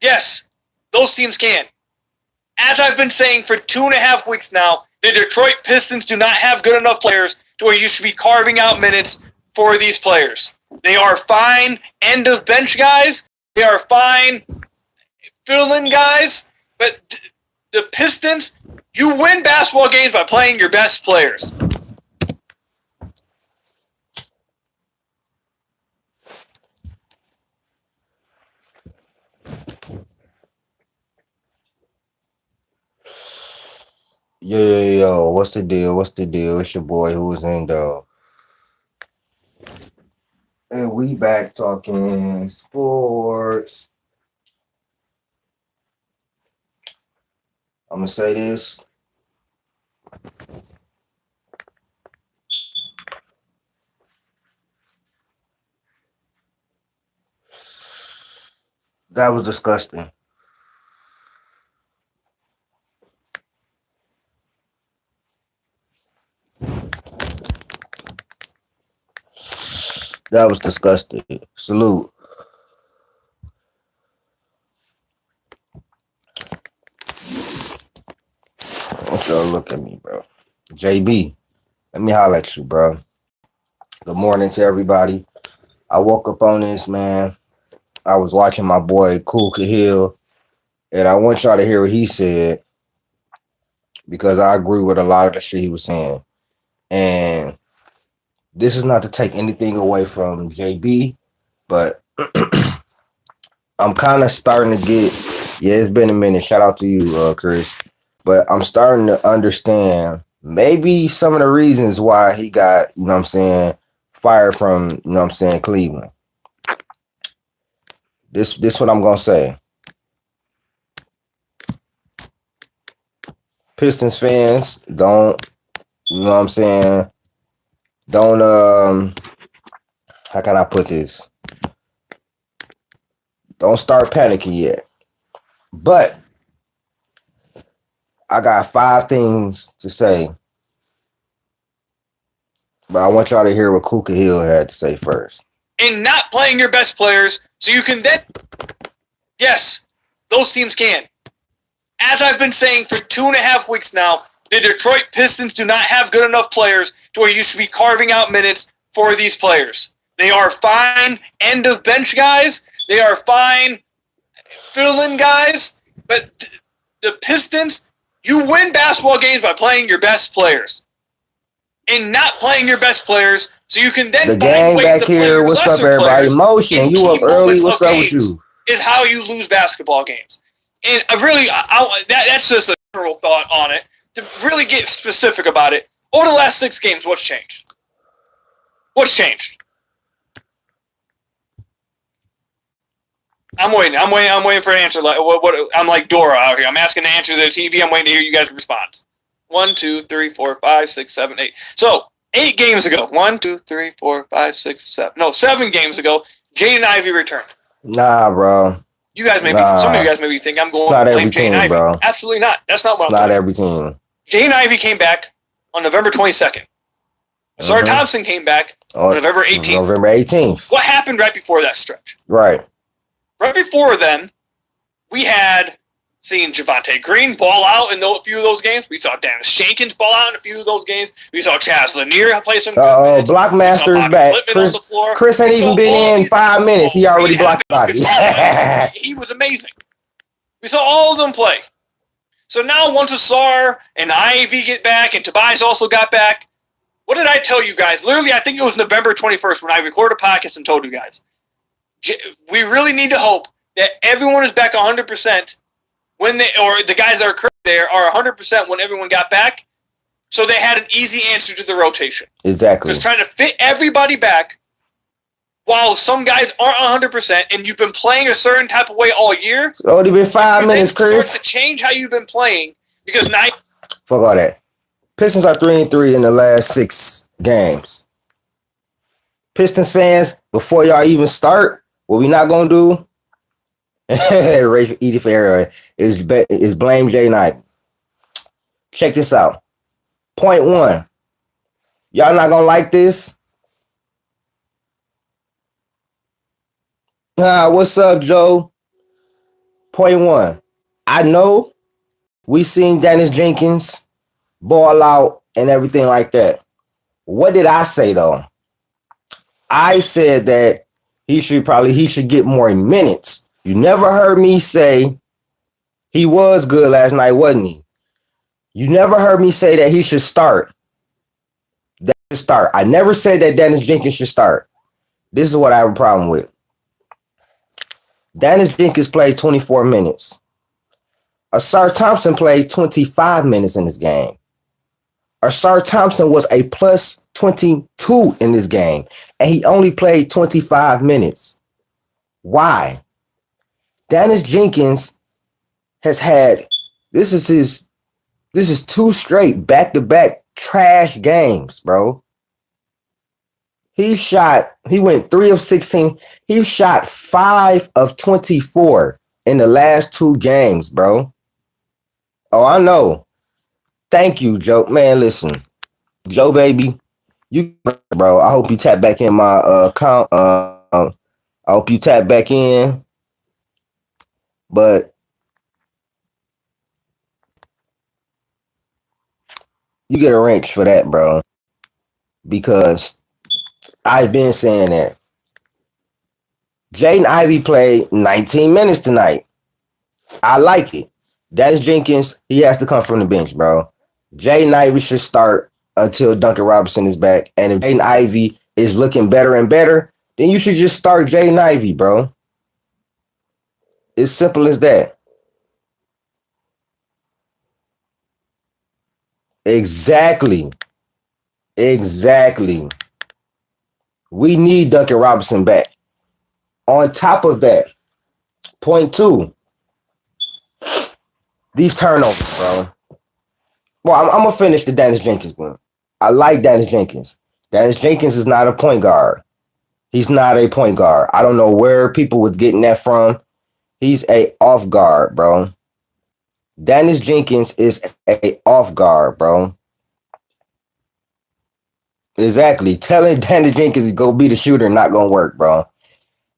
Yes, those teams can. As I've been saying for 2.5 weeks now, the Detroit Pistons do not have good enough players to where you should be carving out minutes for these players. They are fine end of bench guys. They are fine fill-in guys. But the Pistons, you win basketball games by playing your best players. Yo, what's the deal? What's the deal? It's your boy who's in though. And we back talking sports. I'm gonna say this. That was disgusting. That was disgusting. Salute. I want y'all to look at me, bro. JB, let me holler at you, bro. Good morning to everybody. I woke up on this, man. I was watching my boy Cool Cahill, and I want y'all to hear what he said because I agree with a lot of the shit he was saying. And this is not to take anything away from JB, but I'm kind of starting to get, it's been a minute. Shout out to you, Chris. But I'm starting to understand maybe some of the reasons why he got, fired from, Cleveland. This what I'm going to say. Pistons fans, don't, don't, how can I put this? Don't start panicking yet. But I got 5 things to say. But I want y'all to hear what Kuka Hill had to say first. And not playing your best players, so you can then... Yes, those teams can. As I've been saying for 2.5 weeks now, the Detroit Pistons do not have good enough players to where you should be carving out minutes for these players. They are fine end of bench guys. They are fine fill-in guys. But the Pistons, you win basketball games by playing your best players. And not playing your best players, so you can then the gang back here. What's up, everybody? Motion, you up early? What's up with you? Is how you lose basketball games. And that's just a general thought on it. To really get specific about it, over the last 6 games, what's changed? What's changed? I'm waiting for an answer. Like what? I'm like Dora out here. I'm asking to answer the TV. I'm waiting to hear you guys respond. 1, 2, 3, 4, 5, 6, 7, 8. So 8 games ago. 1, 2, 3, 4, 5, 6, 7. No, 7 games ago. Jaden Ivey returned. Nah, bro. You guys maybe some of you guys maybe think I'm going to blame Jaden Ivey. Bro. Absolutely not. That's not what I'm not every team. Jaden Ivey came back on November 22nd. Ausar Thompson came back on November 18th. November 18th. What happened right before that stretch? Right. Right before then, we had seen Javonte Green ball out in a few of those games. We saw Dennis Shankins ball out in a few of those games. We saw Chaz Lanier play some good minutes. Blockmaster's back. Chris ain't even been in 5 minutes. He already blocked body. He was amazing. We saw all of them play. So now once Ausar and Ivey get back and Tobias also got back, what did I tell you guys? Literally, I think it was November 21st when I recorded a podcast and told you guys. We really need to hope that everyone is back 100% or the guys that are currently there are 100% when everyone got back, so they had an easy answer to the rotation. Exactly. Just trying to fit everybody back while some guys aren't 100%, and you've been playing a certain type of way all year. It's only been 5 minutes, Chris. Start to change how you've been playing because now. Fuck all that. Pistons are 3-3 in the last 6 games. Pistons fans, before y'all even start, what we not gonna do? Edith Ferreira is blame Jaden Ivey. Check this out. Point 1. Y'all not gonna like this? What's up, Joe? Point one. I know we seen Dennis Jenkins ball out and everything like that. What did I say though? I said that he should get more minutes. You never heard me say he was good last night, wasn't he? You never heard me say that he should start. I never said that Dennis Jenkins should start. This is what I have a problem with. Dennis Jenkins played 24 minutes. Ausar Thompson played 25 minutes in this game. Ausar Thompson was a plus 22 in this game, and he only played 25 minutes. Why? Dennis Jenkins has had this is two straight back-to-back trash games, bro. He went 3 of 16. He shot 5 of 24 in the last 2 games, bro. Oh, I know. Thank you, Joe. Man, listen. Joe, baby, you, bro. I hope you tap back in my account. I hope you tap back in. But you get a wrench for that, bro. Because I've been saying that. Jaden Ivey played 19 minutes tonight. I like it. Dennis Jenkins, he has to come from the bench, bro. Jaden Ivey should start until Duncan Robinson is back. And if Jaden Ivey is looking better and better, then you should just start Jaden Ivey, bro. It's simple as that. Exactly. We need Duncan Robinson back. On top of that, point 2, these turnovers, bro. Well, I'm going to finish the Dennis Jenkins one. I like Dennis Jenkins. Dennis Jenkins is not a point guard. He's not a point guard. I don't know where people was getting that from. He's a off guard, bro. Dennis Jenkins is a off guard, bro. Exactly. Telling Dennis Jenkins to go be the shooter not going to work, bro.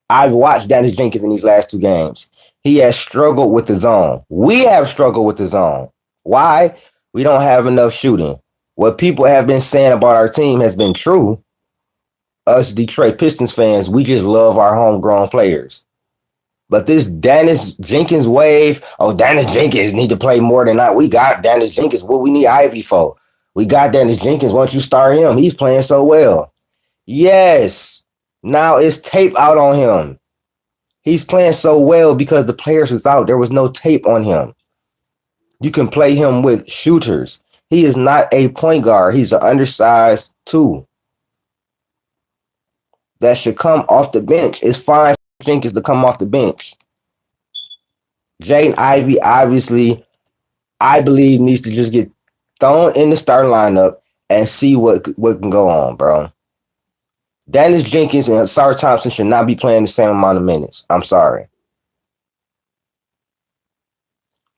I've watched Dennis Jenkins in these last 2 games. He has struggled with the zone. We have struggled with the zone. Why? We don't have enough shooting. What people have been saying about our team has been true. Us Detroit Pistons fans, we just love our homegrown players. But this Dennis Jenkins wave, Dennis Jenkins need to play more than that. We got Dennis Jenkins. What we need Ivey for? We got Dennis Jenkins. Once you start him, he's playing so well. Yes. Now it's tape out on him. He's playing so well because the players was out. There was no tape on him. You can play him with shooters. He is not a point guard. He's an undersized 2. That should come off the bench. It's fine for Jenkins to come off the bench. Jaden Ivey, obviously, I believe needs to just get thrown in the starting lineup and see what can go on, bro. Dennis Jenkins and Ausar Thompson should not be playing the same amount of minutes. I'm sorry.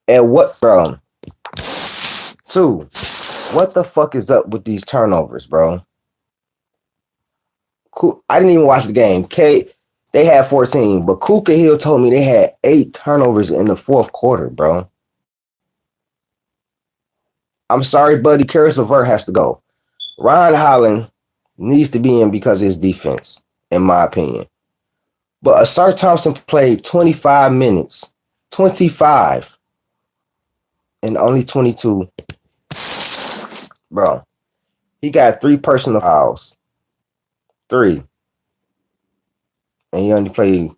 And what, bro? 2, what the fuck is up with these turnovers, bro? Cool. I didn't even watch the game. They had 14, but Kuka Hill told me they had 8 turnovers in the 4th quarter, bro. I'm sorry, buddy. Karis LeVert has to go. Ron Holland needs to be in because of his defense, in my opinion. But Ausar Thompson played 25 minutes. 25. And only 22. Bro. He got 3 personal fouls. 3. And he only played.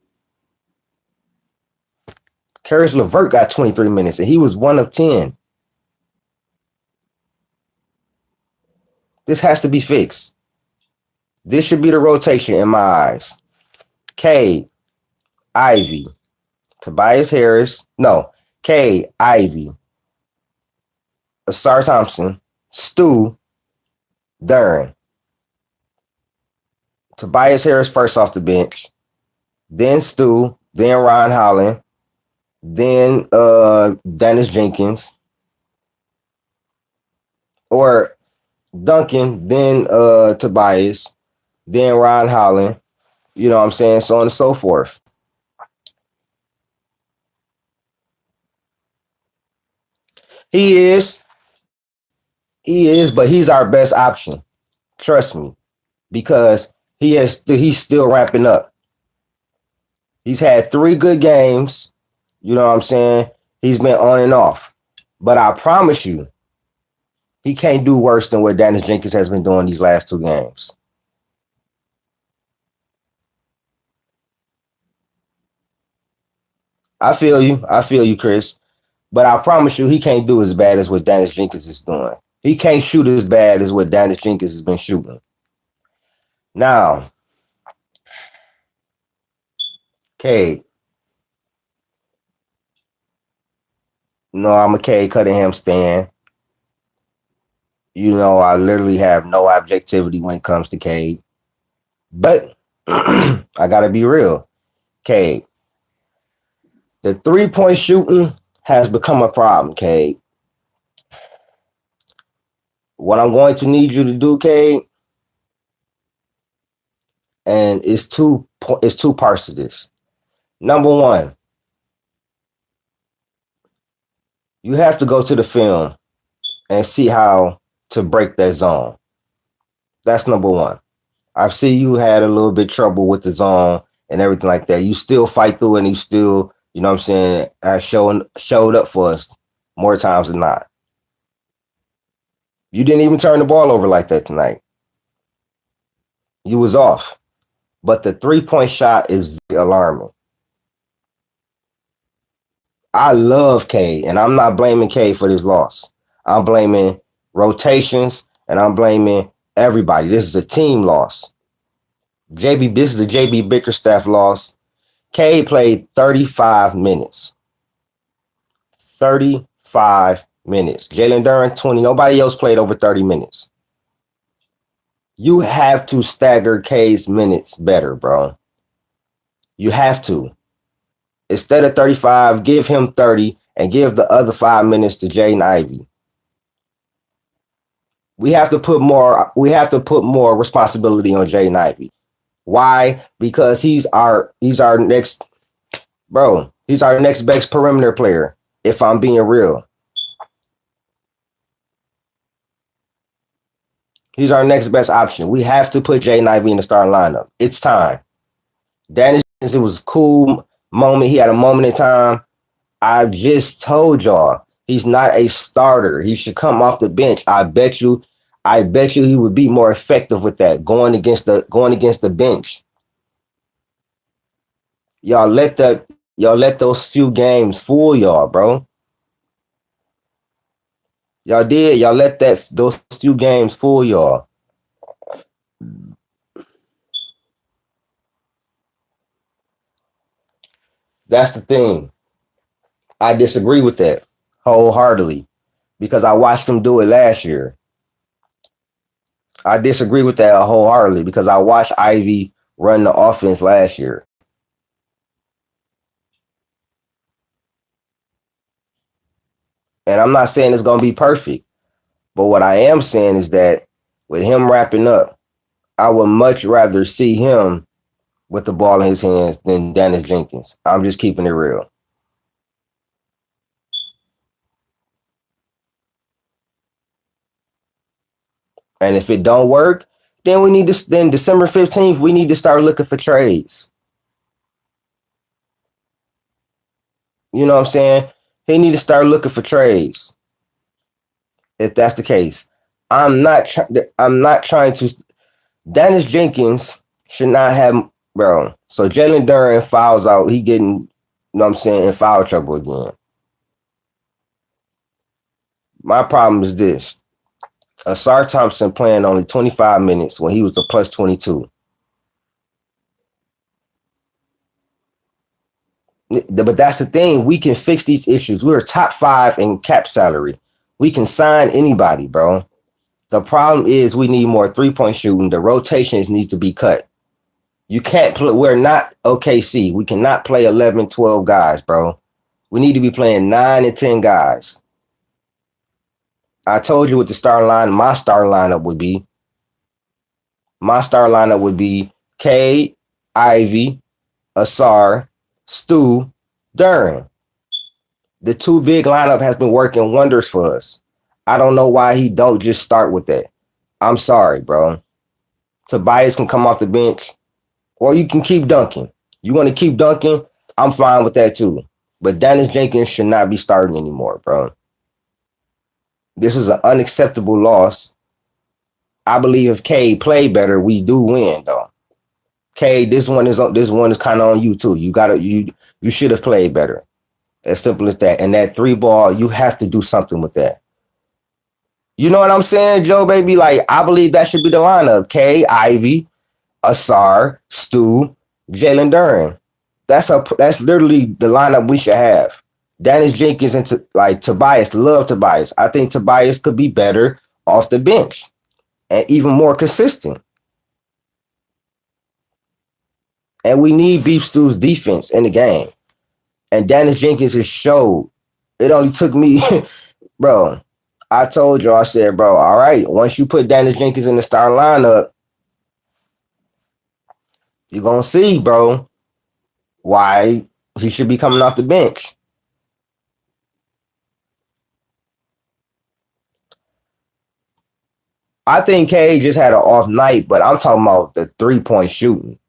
Karis LeVert got 23 minutes, and he was 1 of 10. This has to be fixed. This should be the rotation in my eyes. Cade, Ivey, Tobias Harris. No, Cade, Ivey, Ausar Thompson, Stu, Duren. Tobias Harris first off the bench. Then Stu, then Ron Holland, then Dennis Jenkins, or Duncan, then Tobias, then Ron Holland, you know what I'm saying, so on and so forth. He is. He is, but he's our best option. Trust me, because he's still ramping up. He's had 3 good games. You know what I'm saying? He's been on and off. But I promise you, he can't do worse than what Dennis Jenkins has been doing these last 2 games. I feel you. I feel you, Chris. But I promise you, he can't do as bad as what Dennis Jenkins is doing. He can't shoot as bad as what Dennis Jenkins has been shooting. Now, Cade. No, I'm a Cade Cunningham stan. You know, I literally have no objectivity when it comes to Cade. But I gotta be real. Cade, the 3-point shooting has become a problem, Cade. What I'm going to need you to do, Cade, and it's two parts to this. Number one, you have to go to the film and see how to break that zone. That's number one. I see you had a little bit trouble with the zone and everything like that. You still fight through it and you still, you know what I'm saying, showed up for us more times than not. You didn't even turn the ball over like that tonight. You was off. But the 3-point shot is very alarming. I love K, and I'm not blaming K for this loss. I'm blaming rotations, and I'm blaming everybody. This is a team loss. This is a JB Bickerstaff loss. K played 35 minutes. 35 minutes. Jalen Duren, 20. Nobody else played over 30 minutes. You have to stagger K's minutes better, bro. You have to. Instead of 35, give him 30 and give the other 5 minutes to Jaden Ivey. We have to put more responsibility on Jaden Ivey. Why? Because he's our next bro. He's our next best perimeter player, if I'm being real. He's our next best option. We have to put Jaden Ivey in the starting lineup. It's time. Dennis, it was a cool moment. He had a moment in time. I just told y'all he's not a starter. He should come off the bench. I bet you he would be more effective with that going against the bench. Y'all let those few games fool y'all, bro. Y'all did. Y'all let those few games fool y'all. That's the thing. I disagree with that wholeheartedly because I watched him do it last year. I disagree with that wholeheartedly because I watched Ivy run the offense last year. And I'm not saying it's going to be perfect, but what I am saying is that with him wrapping up, I would much rather see him with the ball in his hands than Dennis Jenkins. I'm just keeping it real. And if it don't work, then then December 15th, we need to start looking for trades. You know what I'm saying? He need to start looking for trades. If that's the case. I'm not trying to Dennis Jenkins should not have bro. So Jalen Duren fouls out. He getting, you know what I'm saying, in foul trouble again. My problem is this. Ausar Thompson playing only 25 minutes when he was a plus 22. But that's the thing. We can fix these issues. We're top 5 in cap salary. We can sign anybody, bro. The problem is we need more 3-point shooting. The rotations need to be cut. You can't play. We're not OKC. We cannot play 11, 12 guys, bro. We need to be playing 9 and 10 guys. I told you what the starting line, my starting lineup would be. My starting lineup would be K, Ivy, Ausar, Stu, Duren. The two big lineup has been working wonders for us. I don't know why he don't just start with that. I'm sorry, bro. Tobias can come off the bench, or you can keep dunking. You want to keep dunking? I'm fine with that too. But Dennis Jenkins should not be starting anymore, bro. This is an unacceptable loss. I believe if Cade played better, we do win, though. Cade, this one is kind of on you too. You should have played better. As simple as that. And that three ball, you have to do something with that. You know what I'm saying, Joe, baby? Like, I believe that should be the lineup. K, Ivey, Ausar, Stu, Jalen Duren. That's literally the lineup we should have. Dennis Jenkins and Tobias. Love Tobias. I think Tobias could be better off the bench and even more consistent. And we need Beef Stew's defense in the game. And Dennis Jenkins has showed. It only took me, bro. I told you, I said, bro, all right, once you put Dennis Jenkins in the starting lineup, you're going to see, bro, why he should be coming off the bench. I think Cade just had an off night, but I'm talking about the three-point shooting.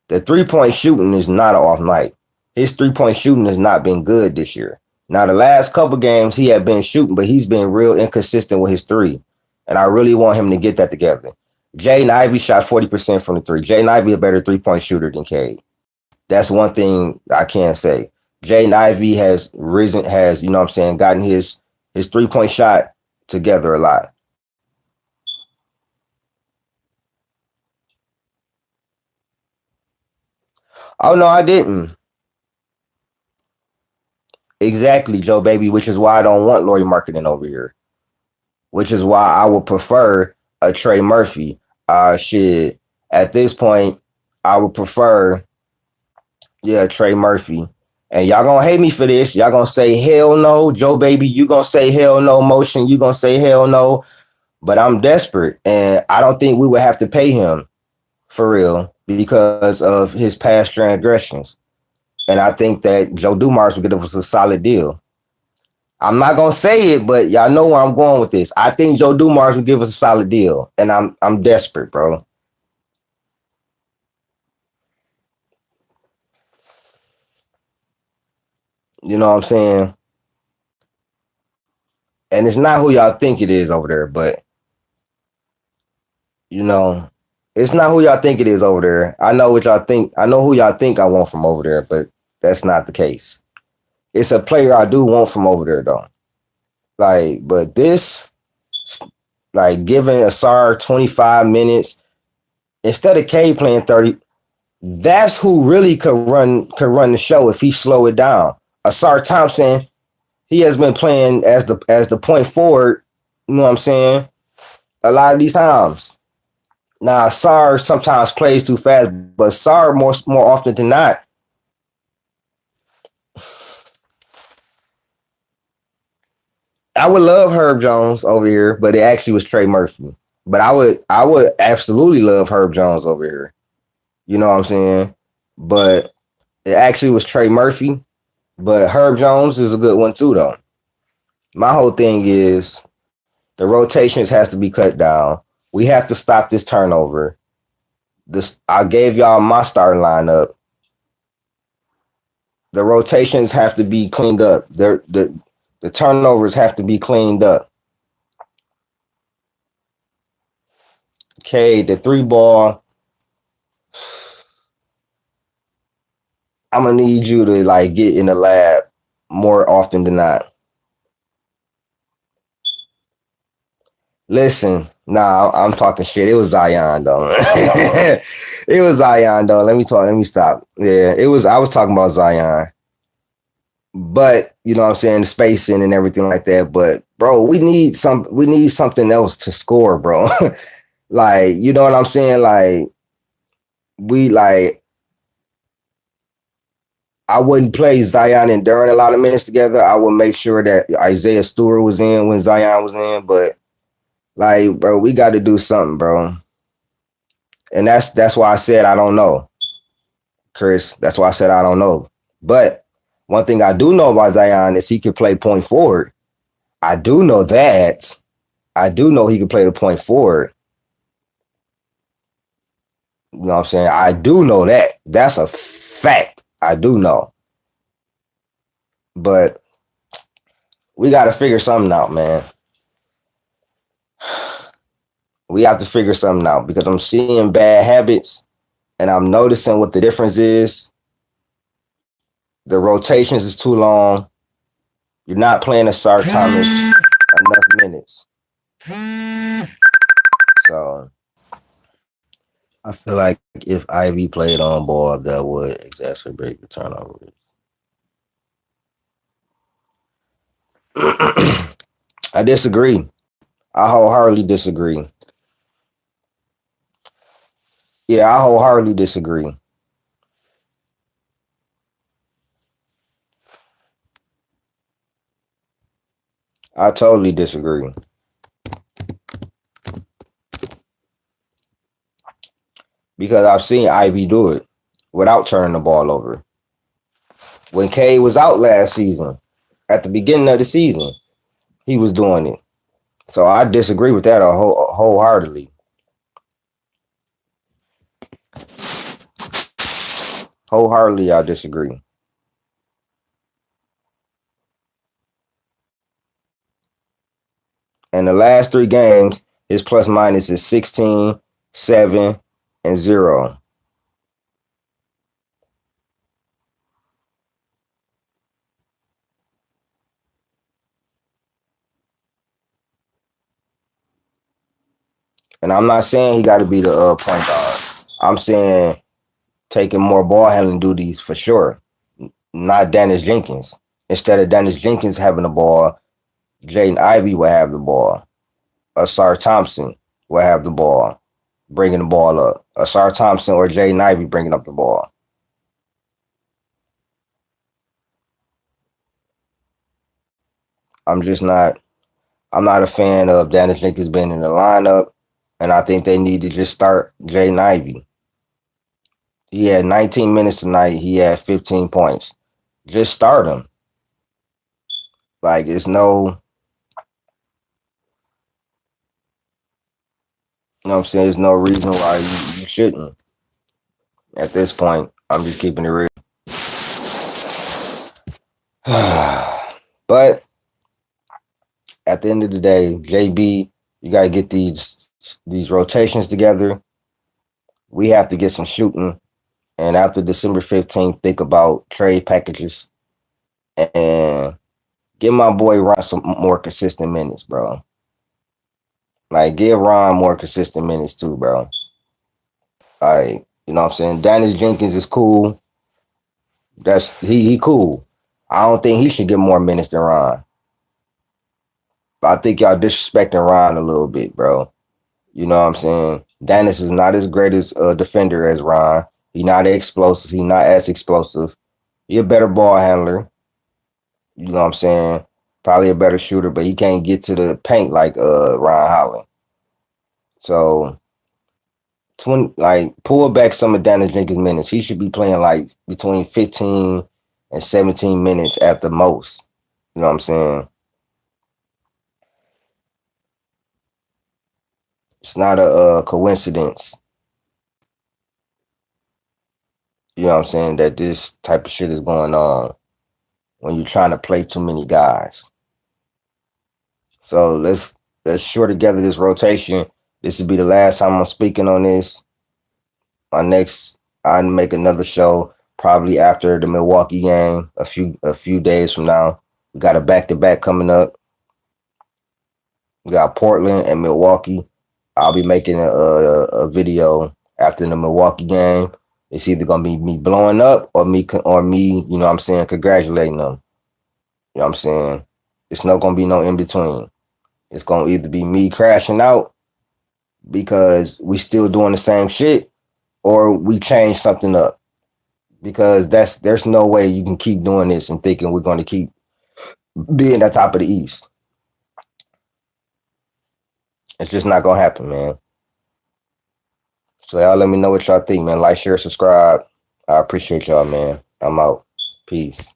The three-point shooting is not an off night. His three-point shooting has not been good this year. Now, the last couple games he had been shooting, but he's been real inconsistent with his three. And I really want him to get that together. Jaden Ivey shot 40% from the three. Jaden Ivey a better three-point shooter than Cade. That's one thing I can say. Jaden Ivey has risen, you know what I'm saying, gotten his three-point shot together a lot. Oh, no, I didn't. Exactly, Joe, baby, which is why I don't want Lauri Markkanen over here. Which is why I would prefer a Trey Murphy. At this point, I would prefer, Trey Murphy. And y'all gonna hate me for this. Y'all gonna say, hell no. Joe, baby, you gonna say hell no. Motion, you gonna say hell no. But I'm desperate. And I don't think we would have to pay him for real because of his past transgressions. And I think that Joe Dumars would give us a solid deal. I'm not gonna say it, but y'all know where I'm going with this. I think Joe Dumars would give us a solid deal, and I'm desperate, bro. You know what I'm saying? And it's not who y'all think it is over there, but it's not who y'all think it is over there. I know what y'all think. I know who y'all think I want from over there, but that's not the case. It's a player I do want from over there, though. But this, giving Ausar 25 minutes instead of K playing 30, that's who really could run the show if he slow it down. Ausar Thompson, he has been playing as the point forward, you know what I'm saying, a lot of these times. Now, Ausar sometimes plays too fast, but Ausar more often than not, I would love Herb Jones over here, but it actually was Trey Murphy. But I would absolutely love Herb Jones over here. You know what I'm saying? But it actually was Trey Murphy. But Herb Jones is a good one too, though. My whole thing is the rotations has to be cut down. We have to stop this turnover. I gave y'all my starting lineup. The rotations have to be cleaned up. The turnovers have to be cleaned up. Okay, the three ball. I'm gonna need you to get in the lab more often than not. Listen, nah, I'm talking shit. It was Zion though. It was Zion though. Let me stop. Yeah, I was talking about Zion. But you know what I'm saying, the spacing and everything like that. But bro, we need something else to score, bro. You know what I'm saying? I wouldn't play Zion and Duren a lot of minutes together. I would make sure that Isaiah Stewart was in when Zion was in. But bro, we got to do something, bro. And that's why I said I don't know, Chris. That's why I said I don't know. But One thing I do know about Zion is he can play point forward. I do know that. I do know he can play the point forward. You know what I'm saying? I do know that. That's a fact. I do know. But we got to figure something out, man. We have to figure something out because I'm seeing bad habits and I'm noticing what the difference is. The rotations is too long. You're not playing Ausar Thomas enough minutes. So I feel like if Ivey played on ball, that would exacerbate the turnover rate. I disagree. I wholeheartedly disagree. Yeah, I wholeheartedly disagree. I totally disagree. Because I've seen Ivy do it without turning the ball over. When K was out last season, at the beginning of the season, he was doing it. So I disagree with that wholeheartedly. Wholeheartedly, I disagree. In the last 3 games, his plus minus is 16, 7, and 0. And I'm not saying he got to be the point guard. I'm saying taking more ball handling duties for sure. Not Dennis Jenkins. Instead of Dennis Jenkins having the ball, Jaden Ivey will have the ball. Ausar Thompson will have the ball, bringing the ball up. Ausar Thompson or Jaden Ivey bringing up the ball. I'm not a fan of Dennis Jenkins being in the lineup, and I think they need to just start Jaden Ivey. He had 19 minutes tonight. He had 15 points. Just start him. Like, it's no, you know what I'm saying? There's no reason why you shouldn't. At this point, I'm just keeping it real. But at the end of the day, JB, you got to get these rotations together. We have to get some shooting. And after December 15th, think about trade packages and give my boy Ron some more consistent minutes, bro. Like, give Ron more consistent minutes too, bro. Like, you know what I'm saying? Dennis Jenkins is cool. He cool. I don't think he should get more minutes than Ron. I think y'all disrespecting Ron a little bit, bro. You know what I'm saying? Dennis is not as great as a defender as Ron. He not as explosive. He not as explosive. He a better ball handler. You know what I'm saying? Probably a better shooter, but he can't get to the paint like Ron Holland. So pull back some of Dennis Jenkins' minutes. He should be playing like between 15 and 17 minutes at the most. You know what I'm saying? It's not a coincidence. You know what I'm saying? That this type of shit is going on when you're trying to play too many guys. So let's short together this rotation. This will be the last time I'm speaking on this. I'll make another show probably after the Milwaukee game, a few days from now. We got a back-to-back coming up. We got Portland and Milwaukee. I'll be making a video after the Milwaukee game. It's either gonna be me blowing up or me, you know what I'm saying, congratulating them. You know what I'm saying? It's not gonna be no in between. It's gonna either be me crashing out because we still doing the same shit, or we change something up. Because there's no way you can keep doing this and thinking we're gonna keep being at top of the East. It's just not gonna happen, man. So y'all let me know what y'all think, man. Like, share, subscribe. I appreciate y'all, man. I'm out. Peace.